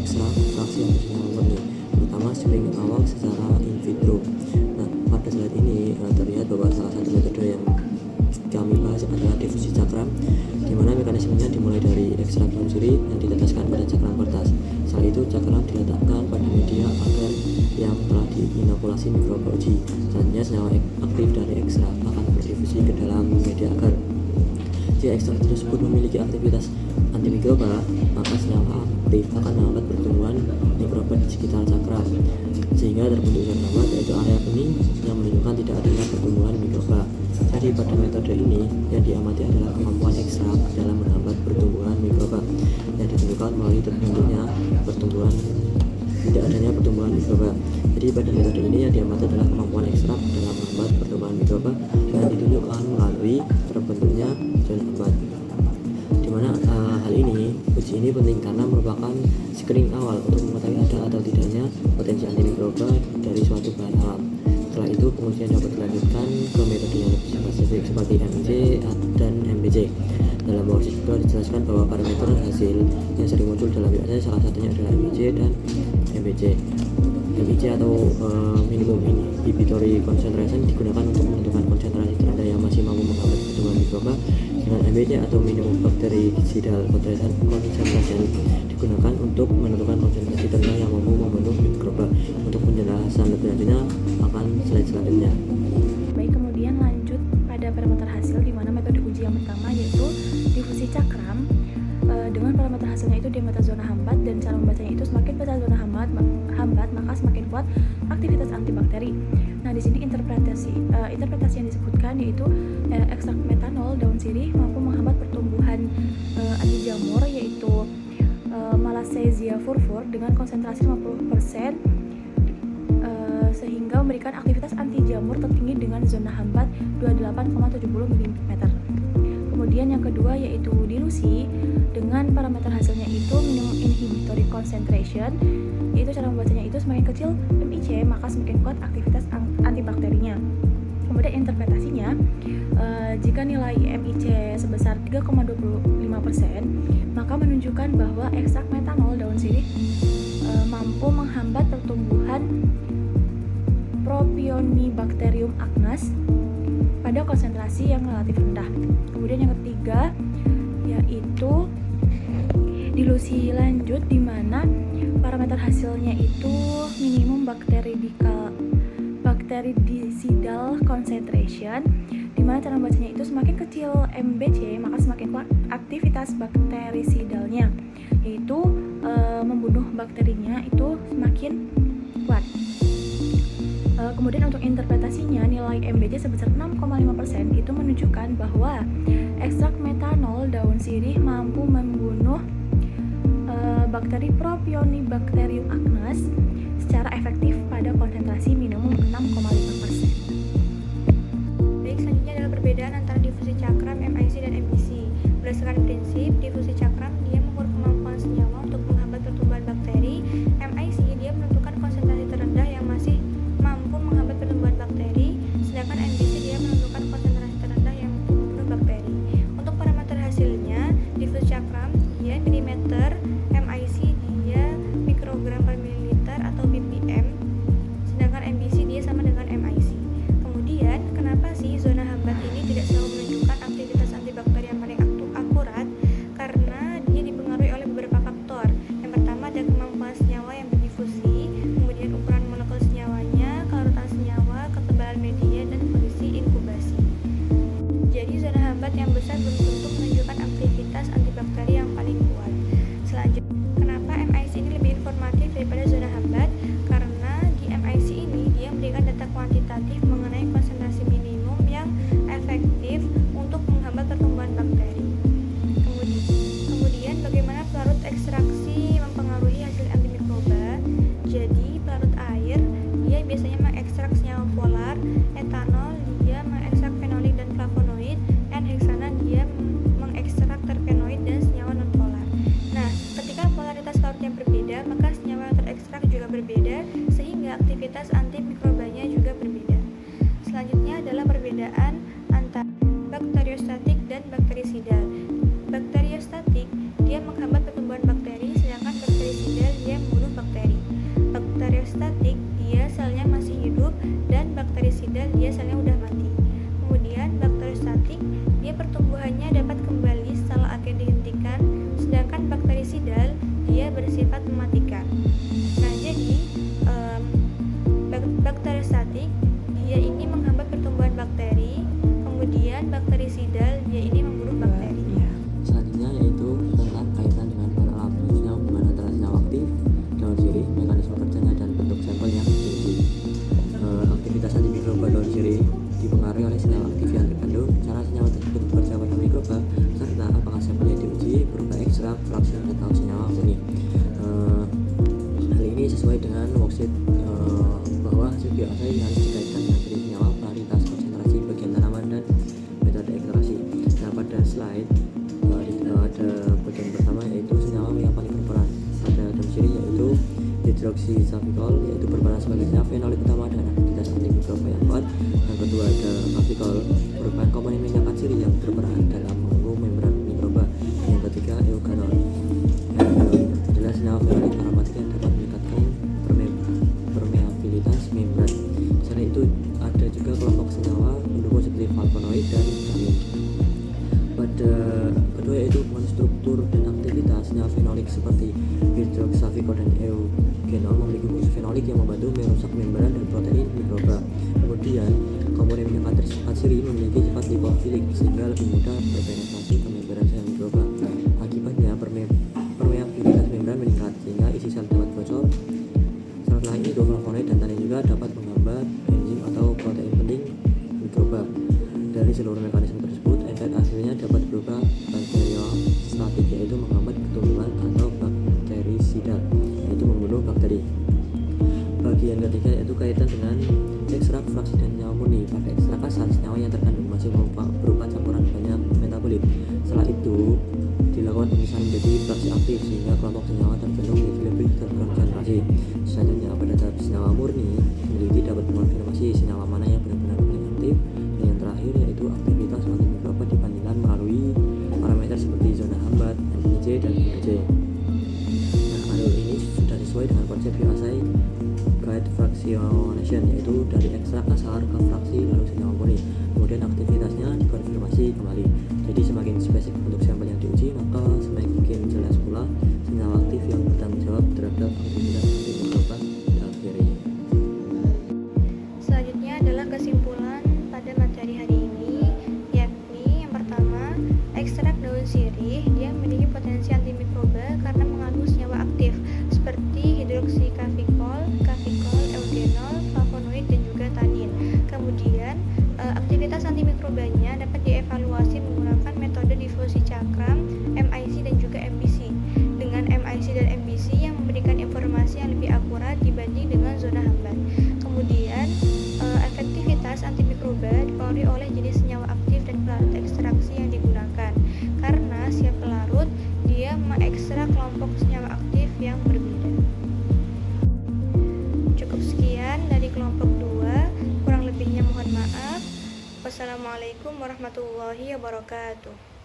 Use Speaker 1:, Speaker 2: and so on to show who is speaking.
Speaker 1: ekstrak fraksi atau senyawa murni, terutama screening awal secara in vitro. Nah, pada slide ini terlihat bahwa salah satu metode yang kami bahas adalah difusi cakram, di mana mekanismenya dimulai dari ekstrak daun sirih yang diteteskan pada cakram kertas. Setelah itu cakram diletakkan pada media agar yang telah diinokulasi mikroba uji. Selanjutnya senyawa aktif dari ekstrak akan berdifusi ke dalam media agar. Jika ekstrak tersebut memiliki aktivitas antimikroba, maka senyawa aktif akan menghambat pertumbuhan mikroba di sekitar cakram, sehingga terbentuk zona hambat, yaitu area bening yang menunjukkan tidak adanya pertumbuhan mikroba. Jadi pada metode ini yang diamati adalah kemampuan ekstrak dalam menghambat pertumbuhan mikroba yang ditentukan melalui terbentuknya pertumbuhan tidak adanya pertumbuhan mikroba. Jadi pada metode ini yang diamati adalah kemampuan ekstrak dalam menghambat pertumbuhan mikroba yang ditunjukkan melalui terbentuknya zona hambat. Dimana hal ini, uji ini penting karena merupakan screening awal untuk mengetahui ada atau tidaknya potensi antimikroba dari suatu bahan alam. Setelah itu pengujian dapat dilanjutkan ke metode yang lebih spesifik seperti MIC dan MBC. Dalam worksheet juga dijelaskan bahwa parameter hasil yang sering muncul dalam biasanya salah satunya adalah MIC dan MBC. MIC atau minimum inhibitory concentration digunakan untuk menentukan konsentrasi terendah yang masih mampu menghambat pertumbuhan mikroba, dengan MBC atau minimum bactericidal concentration digunakan untuk menentukan konsentrasi terendah yang mampu membunuh mikroba. Untuk penjelasan lebih lanjutnya akan slide selanjutnya.
Speaker 2: Baik, kemudian lanjut pada parameter hasil, di mana metode uji yang pertama yaitu difusi cakram. Dengan parameter hasilnya itu diameter zona hambat, dan cara membacanya itu semakin besar zona hambat maka semakin kuat aktivitas antibakteri. Nah, di sini interpretasi yang disebutkan yaitu ekstrak metanol daun sirih mampu menghambat pertumbuhan anti jamur yaitu Malassezia furfur dengan konsentrasi 50%, sehingga memberikan aktivitas anti jamur tertinggi dengan zona hambat 28,70 mm. Kemudian yang kedua yaitu dilusi, dengan parameter hasilnya itu minimum inhibitory concentration, yaitu cara membacanya itu semakin kecil MIC maka semakin kuat aktivitas antibakterinya. Kemudian interpretasinya, jika nilai MIC sebesar 3,25%, maka menunjukkan bahwa ekstrak metanol daun sirih mampu menghambat pertumbuhan Propionibacterium acnes pada konsentrasi yang relatif rendah. Kemudian yang ketiga yaitu dilusi lanjut, di mana parameter hasilnya itu minimum bactericidal concentration, di mana cara membacanya itu semakin kecil MBC maka semakin kuat aktivitas baktericidalnya, yaitu membunuh bakterinya itu semakin kuat. Kemudian untuk interpretasinya, nilai MBC sebesar 6,5% itu menunjukkan bahwa ekstrak metanol daun sirih mampu membunuh bakteri Propionibacterium acnes secara efektif pada konsentrasi minimum 6,5%.
Speaker 3: Baik, selanjutnya adalah perbedaan antara difusi cakram, MIC dan MBC. Berdasarkan prinsip difusi cakram, dia mengukur kemampuan senyawa untuk menghambat pertumbuhan bakteri. MIC dia menentukan konsentrasi terendah yang masih mampu menghambat pertumbuhan bakteri, sedangkan MBC dia menentukan konsentrasi terendah yang mampu membunuh bakteri. Untuk parameter hasilnya, difusi cakram dia milimeter, MIC dia mikrogram per mililiter atau BPM, sedangkan MBC dia sama dengan MIC. Kemudian, kenapa sih zona hambat ini tidak selalu menunjukkan aktivitas antibakteri yang paling akurat? Karena dia dipengaruhi oleh beberapa faktor. Yang pertama ada kemampuan senyawa yang berdifusi, kemudian ukuran molekul senyawanya, kelarutan senyawa, ketebalan media, dan kondisi inkubasi. Jadi zona hambat yang besar belum tentu menunjukkan aktivitas antibakteri yang paling kuat. Selanjutnya, kenapa MIC ini lebih informatif daripada zona hambat? Karena di MIC ini dia memberikan data kuantitatif mengenai konsentrasi minimum yang efektif untuk menghambat pertumbuhan bakteri. Kemudian bagaimana pelarut ekstraksi mempengaruhi hasil antimikroba? Jadi pelarut air dia biasanya mengekstrak senyawa polar, etanol dia mengekstrak fenolik dan flavonoid, dan heksana dia mengekstrak terpenoid dan senyawa nonpolar. Nah, ketika polaritas larutnya berbeda, maka senyawa yang terekstrak juga berbeda, sehingga aktivitas antimikrobanya juga berbeda. Selanjutnya adalah perbedaan antara bakteriostatik dan bakterisidal. Bakteriostatik dia menghambat pertumbuhan bakteri, sedangkan bakterisidal dia selnya udah mati. Kemudian bakteriostatik, dia pertumbuhannya dapat kembali setelah agen dihentikan, sedangkan bakterisidal dia bersifat mematikan. Nah, jadi bakteriostatik dia ini menghambat pertumbuhan bakteri, kemudian bakterisidal dia ini membunuh bakteri.
Speaker 1: Selanjutnya yaitu tentang kaitan dengan pada alam, khususnya hubungan antara senyawa aktif, daun sirih, mekanisme kerjanya dan bentuk sampel yang diuji. Aktivitas antimikroba daun sirih dipengaruhi oleh senyawa aktif yang terkandung, cara senyawa tersebut bekerja pada mikroba, serta apakah sampel yang diuji berupa ekstrak, fraksi, atau senyawa murni. Hal ini sesuai dengan worksheet bahwa hasil bioassay harus dikaitkan dengan jenis senyawa, varietas, konsentrasi, bagian tanaman, dan metode ekstraksi. Nah, pada slide ada bagian pertama yaitu senyawa yang paling berperan pada daun sirih, yaitu hidroksisavikol, yaitu berperan sebagai senyawa fenolik utama dengan aktivitas antimikroba yang kuat. Yang kedua ada kavikol, merupakan komponen minyak sirih yang berperan dalam mengganggu membran mikroba. Yang ketiga eugenol, adalah senyawa fenolik aromatik yang dapat meningkatkan permeabilitas membran. Selain itu ada juga kelompok senyawa pendukung seperti flavonoid dan tanin. Pada kedua yaitu struktur dan aktivitas senyawa fenolik seperti hidroksisavikol dan eugenol memiliki fungsi fenolik yang membantu merusak membran dan protein mikroba. Kemudian komponen minyak sirih memiliki sifat lipofilik sehingga lebih mudah berpenetrasi ke membran sel mikroba. Akibatnya permeabilitas membran meningkat sehingga isi sel dapat bocor. Selain itu flavonoid dan tanin juga dapat menghambat enzim atau protein penting mikroba. Dari seluruh mekanisme tersebut, efek akhirnya dapat berupa bakteriostatik, yaitu menghambat pertumbuhan, atau bakterisidal, yaitu membunuh bakteri. Bagian ketiga yaitu kaitan dengan ekstrak, fraksi, dan senyawa murni. Pada ekstrak kasar, senyawa yang terkandung masih berupa campuran banyak metabolit. Setelah itu dilakukan pemisahan menjadi fraksi aktif sehingga kelompok senyawa terkandung menjadi lebih terkonsentrasi. Selanjutnya pada tahap senyawa murni, peneliti dapat mengonfirmasi senyawa mana yang benar-benar paling aktif. Dan yang terakhir yaitu aktivitas antimikroba dibandingkan melalui parameter seperti zona hambat, NIJ, dan IgG. Nah, alur ini sudah sesuai dengan konsep bioassay guide fractionation, yaitu dari ekstrak kasar ke fraksi lalu senyawa murni. Kemudian aktivitasnya dikonfirmasi kembali. Jadi semakin spesifik untuk sampel yang diuji, maka semakin jelas pula senyawa aktif yang bertanggung jawab terhadap aktivitas antimikroba bakteri.
Speaker 3: Selanjutnya adalah kesimpulan pada materi hari ini, yakni yang pertama, ekstrak daun sirih dia memiliki potensi antimikroba karena mengandung senyawa aktif seperti hidroksikavikol, kavikol, eugenol, flavonoid, dan juga tanin. Kemudian aktivitas antimikrobanya dapat dievaluasi menggunakan metode difusi cakram, MIC, dan juga MBC. Dengan MIC dan MBC yang memberikan informasi yang lebih akurat dibanding dengan zona hambat. Kemudian efektivitas antimikroba dipengaruhi oleh jenis senyawa aktif dan pelarut ekstraksi yang digunakan. Karena setiap pelarut dia mengekstrak kelompok senyawa aktif yang berbeda. Cukup sekian dari kelompok 2, kurang lebihnya mohon maaf. Wassalamualaikum warahmatullahi wabarakatuh.